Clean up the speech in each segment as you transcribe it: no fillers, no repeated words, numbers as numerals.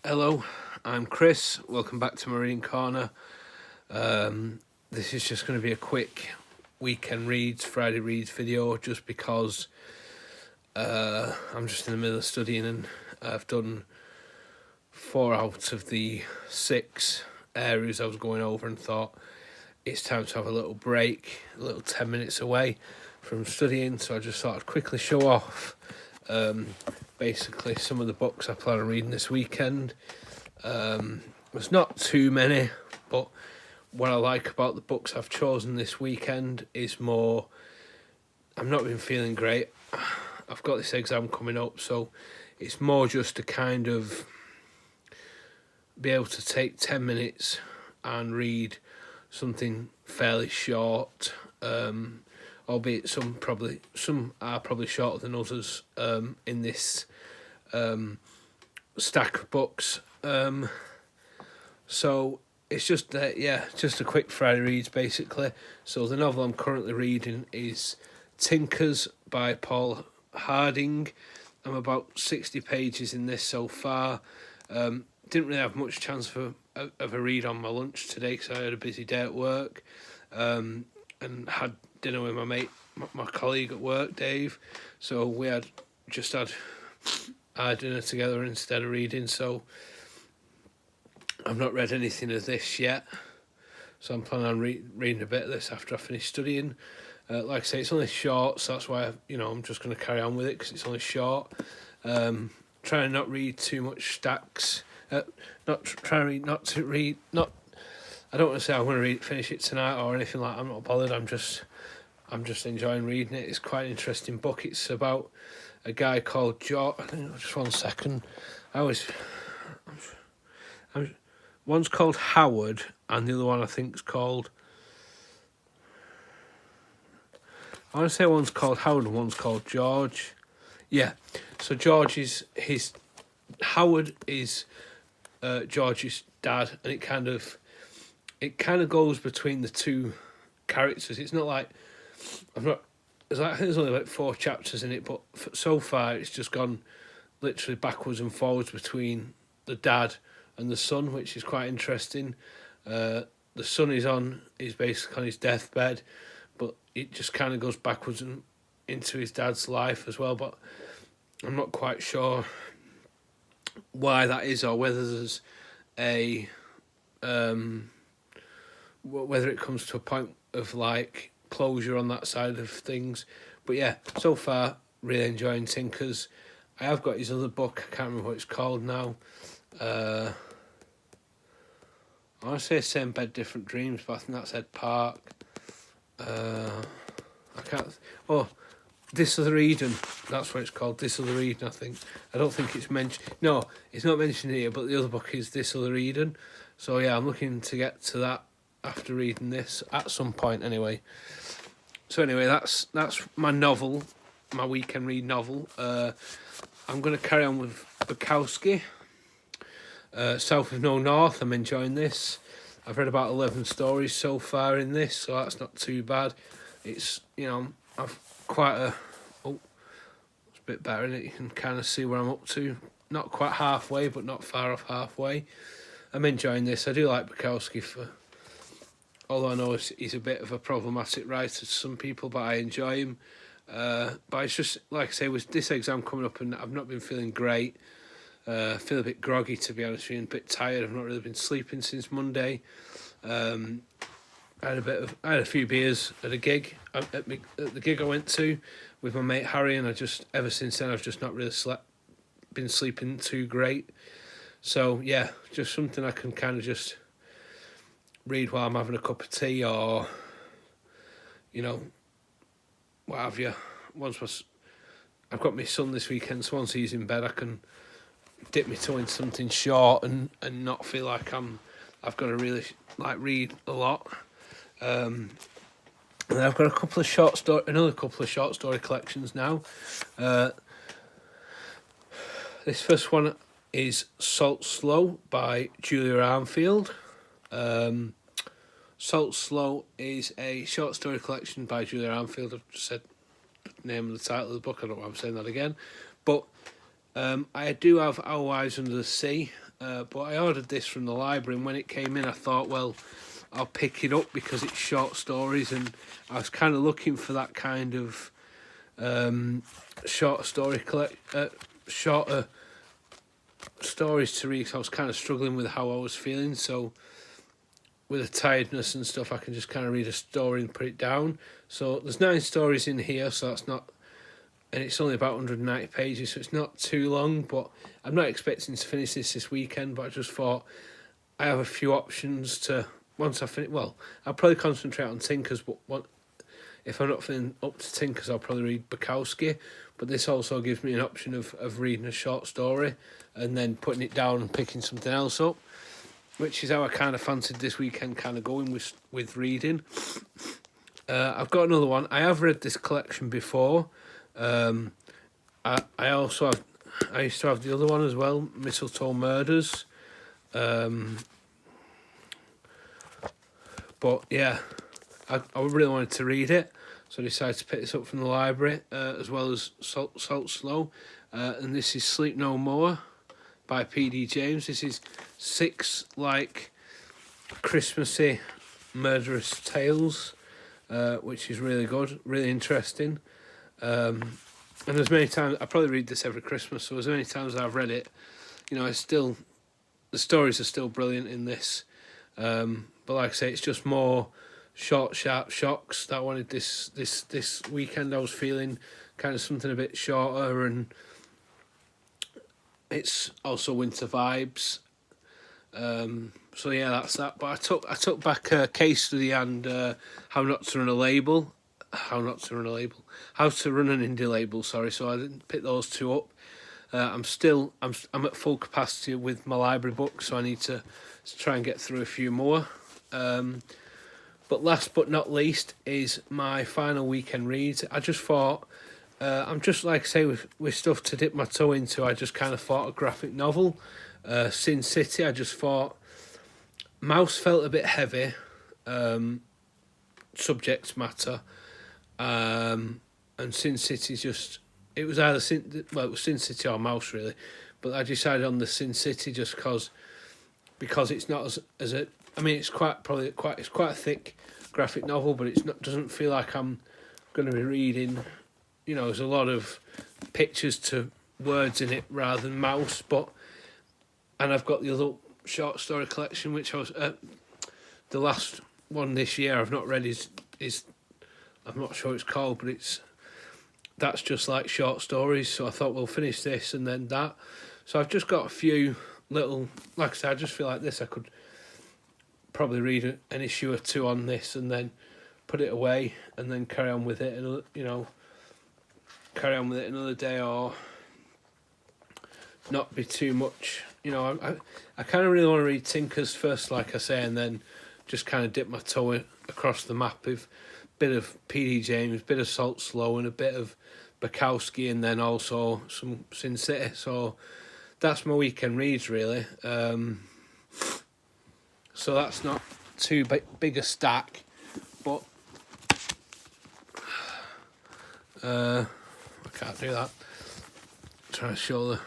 Hello, I'm Chris. Welcome back to Marine Corner. This is just going to be a quick weekend reads, Friday reads video, just because I'm just in the middle of studying and I've done 4 out of the 6 areas I was going over and thought it's time to have a little break, a little 10 minutes away from studying. So I just thought I'd quickly show off basically some of the books I plan on reading this weekend. There's not too many, but what I like about the books I've chosen this weekend is more, I'm not been feeling great. I've got this exam coming up, so it's more just to kind of be able to take 10 minutes and read something fairly short, albeit some are probably shorter than others in this stack of books. So it's just just a quick Friday reads basically. So the novel I'm currently reading is Tinkers by Paul Harding. I'm about 60 pages in this so far. Didn't really have much chance of a read on my lunch today because I had a busy day at work, and had dinner with my mate, my colleague at work, Dave. So we had our dinner together instead of reading. So I've not read anything of this yet. So I'm planning on reading a bit of this after I finish studying. Like I say, it's only short, so that's why I'm just going to carry on with it because it's only short. Trying to not read too much stacks. I don't want to say I'm going to finish it tonight or anything like that. I'm not bothered. I'm just enjoying reading it. It's quite an interesting book. It's about a guy called George. Just 1 second. One's called Howard, and the other one I think is called. I want to say one's called Howard and one's called George. Yeah. So Howard is George's dad, and it kind of goes between the two characters. It's not like I think there's only like 4 chapters in it, but so far it's just gone literally backwards and forwards between the dad and the son, which is quite interesting. The son is basically on his deathbed, but it just kind of goes backwards and into his dad's life as well. But I'm not quite sure why that is, or whether there's whether it comes to a point of like closure on that side of things. But yeah, so far really enjoying Tinkers. I have got his other book, I can't remember what it's called now. I want to say Same Bed, Different Dreams, but I think that's Ed Park. I can't. Oh, This Other Eden. That's what it's called. This Other Eden, I think. I don't think it's mentioned. No, it's not mentioned here, but the other book is This Other Eden. So yeah, I'm looking to get to that after reading this at some point anyway. So anyway, that's my novel, my weekend read novel. I'm going to carry on with Bukowski. South of No North. I'm enjoying this. I've read about 11 stories so far in this, so that's not too bad. It's, I've quite a... Oh, it's a bit better, isn't it? You can kind of see where I'm up to. Not quite halfway, but not far off halfway. I'm enjoying this. I do like Bukowski although I know he's a bit of a problematic writer to some people, but I enjoy him. But it's just, like I say, with this exam coming up and I've not been feeling great. I feel a bit groggy, to be honest with you, and a bit tired. I've not really been sleeping since Monday. I had a few beers at a gig, at the gig I went to with my mate Harry, and ever since then I've just not really been sleeping too great. So yeah, just something I can kind of just read while I'm having a cup of tea, or what have you. I've got my son this weekend, so once he's in bed I can dip my toe into something short and not feel like I've got to really read a lot. And I've got another couple of short story collections now. This first one is Salt Slow by Julia Armfield. Salt Slow is a short story collection by Julia Armfield. I've just said the name of the title of the book. I don't know why I'm saying that again. But I do have Our Wives Under the Sea. but I ordered this from the library, and when it came in, I thought, well, I'll pick it up because it's short stories, and I was kind of looking for that kind of short story shorter stories to read. So I was kind of struggling with how I was feeling, so with the tiredness and stuff, I can just kind of read a story and put it down. So there's 9 stories in here, so that's not, and it's only about 190 pages, so it's not too long, but I'm not expecting to finish this weekend, but I just thought I have a few options to, once I finish, well, I'll probably concentrate on Tinkers, but if I'm not feeling up to Tinkers, I'll probably read Bukowski, but this also gives me an option of reading a short story and then putting it down and picking something else up, which is how I kind of fancied this weekend kind of going with reading. I've got another one. I have read this collection before. I used to have the other one as well, Mistletoe Murders. But yeah, I really wanted to read it, so I decided to pick this up from the library, as well as Salt Slow. And this is Sleep No More by P.D. James. This is 6 like Christmassy murderous tales, which is really good, really interesting. And as many times, I probably read this every Christmas, so as many times as I've read it, you know, it's still, the stories are still brilliant in this. But like I say, it's just more short, sharp shocks that I wanted this weekend. I was feeling kind of something a bit shorter, and it's also winter vibes. So yeah, that's that. But I took back Case Study and How to Run an indie label. Sorry, so I didn't pick those 2 up. I'm at full capacity with my library books, so I need to try and get through a few more. But last but not least is my final weekend read. I just thought, I'm just like I say with stuff to dip my toe into. I just kind of thought a graphic novel, Sin City. I just thought Mouse felt a bit heavy, subject matter, and Sin City's just, it was either it was Sin City or Mouse really, but I decided on the Sin City just because it's not as a, I mean it's quite a thick graphic novel, but it's not, doesn't feel like I'm going to be reading, you know, there's a lot of pictures to words in it rather than Mouse. But, and I've got the other short story collection, which I was the last one this year I've not read is I'm not sure what it's called, but that's just like short stories. So I thought we'll finish this and then that. So I've just got a few little, like I said, I just feel like this I could probably read an issue or 2 on this and then put it away and then carry on with it, and carry on with it another day, or not be too much. You know, I kind of really want to read Tinkers first, like I say, and then just kind of dip my toe across the map with a bit of P.D. James, a bit of Salt Slow, and a bit of Bukowski, and then also some Sin City. So that's my weekend reads, really. So that's not too big a stack, but I can't do that. Try to show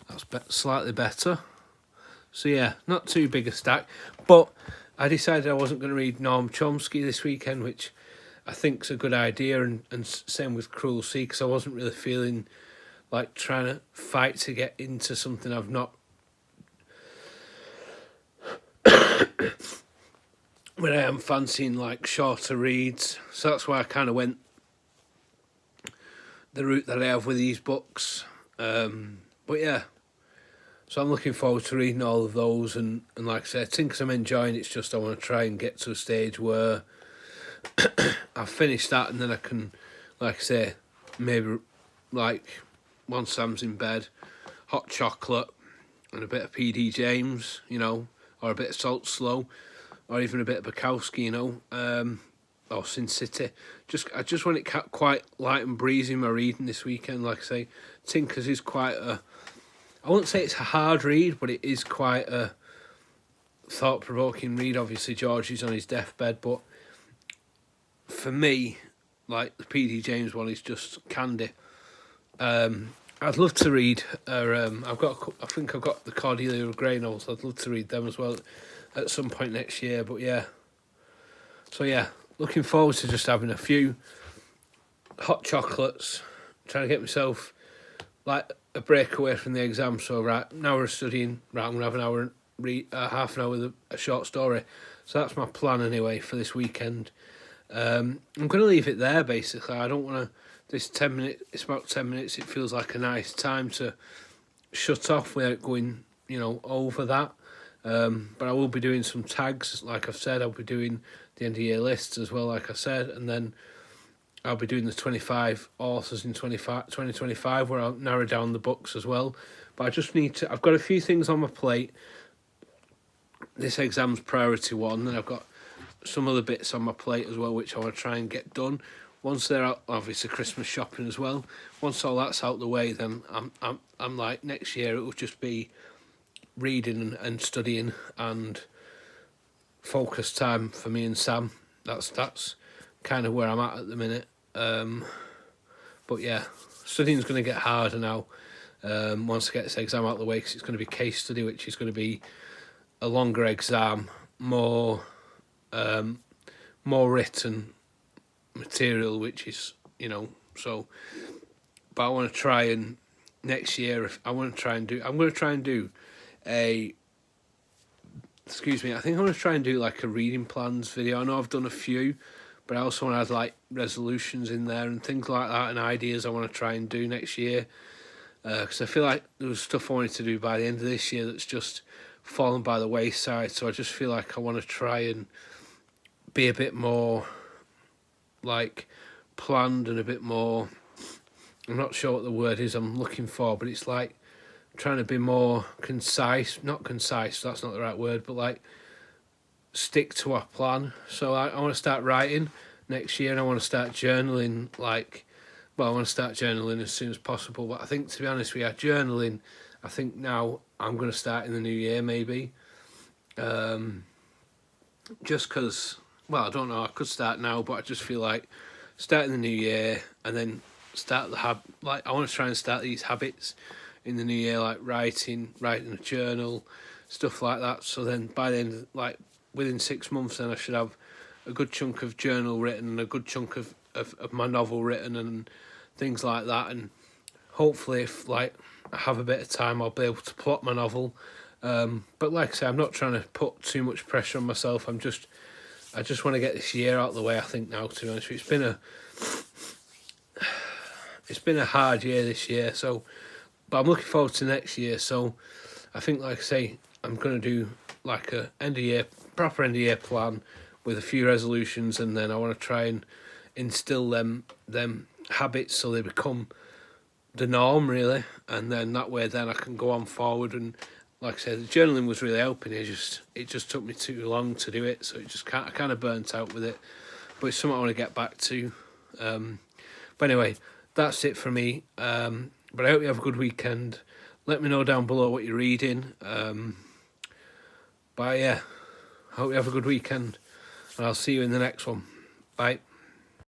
that's slightly better. So yeah, not too big a stack, but I decided I wasn't going to read Noam Chomsky this weekend, which I think's a good idea, and same with Cruel Sea, because I wasn't really feeling like trying to fight to get into something I've not. When I am fancying like shorter reads, so that's why I kind of went the route that I have with these books. But yeah, so I'm looking forward to reading all of those, and like I said, I think I'm enjoying it. It's just I want to try and get to a stage where I've finished that, and then I can, like I say, maybe like once Sam's in bed, hot chocolate and a bit of P.D. James, you know, or a bit of Salt Slow, or even a bit of Bukowski, you know, or Sin City. I just want it quite light and breezy in my reading this weekend. Like I say, Tinkers is quite a, I wouldn't say it's a hard read, but it is quite a thought-provoking read. Obviously, George is on his deathbed, but for me, like the P.D. James one is just candy. I'd love to read. I think I've got the Cordelia Gray novels. I'd love to read them as well at some point next year. But yeah, so yeah, looking forward to just having a few hot chocolates, trying to get myself like a break away from the exam. So right now we're studying. Right, I'm gonna have an hour and read half an hour with a short story. So that's my plan anyway for this weekend. I'm going to leave it there basically. I don't want to. This 10 minutes. It's about 10 minutes. It feels like a nice time to shut off without going, over that. But I will be doing some tags, like I've said. I'll be doing the end of year lists as well, like I said, and then I'll be doing the 25 authors in 2025, where I'll narrow down the books as well. But I just need to. I've got a few things on my plate. This exam's priority one, and I've got some other bits on my plate as well, which I want to try and get done. Once they're out, obviously Christmas shopping as well. Once all that's out the way, then I'm like next year it will just be reading and studying and focus time for me and Sam. That's kind of where I'm at the minute. But yeah, studying's going to get harder now. Once I get this exam out of the way, because it's going to be case study, which is going to be a longer exam, more written material, which is so. But I want to try and next year, I'm going to try and do a. Excuse me. I think I'm going to try and do like a reading plans video. I know I've done a few, but I also want to add like resolutions in there and things like that and ideas I want to try and do next year. Because I feel like there was stuff I wanted to do by the end of this year that's just fallen by the wayside. So I just feel like I want to try and be a bit more like planned and a bit more. I'm not sure what the word is I'm looking for, but it's like trying to be more concise. Not concise, that's not the right word, but like stick to our plan. So I want to start writing next year, and I want to start journaling. I want to start journaling as soon as possible. But I think, to be honest with you, journaling, I think now I'm going to start in the new year maybe. Just because, I don't know, I could start now, but I just feel like starting the new year and then start I want to try and start these habits in the new year, like writing a journal, stuff like that. So then by the end, within 6 months, then I should have a good chunk of journal written and a good chunk of my novel written and things like that. And hopefully, if I have a bit of time, I'll be able to plot my novel. But like I say, I'm not trying to put too much pressure on myself. I just want to get this year out of the way, I think, now, to be honest with you. It's been a hard year this year, but I'm looking forward to next year. So I think, like I say, I'm going to do like a proper end of year plan with a few resolutions, and then I want to try and instill them habits so they become the norm, really. And then that way, then I can go on forward. And like I said, the journaling was really helping. It just took me too long to do it, so I kind of burnt out with it. But it's something I want to get back to. But anyway, that's it for me. But I hope you have a good weekend. Let me know down below what you're reading. But yeah, I hope you have a good weekend, and I'll see you in the next one. Bye.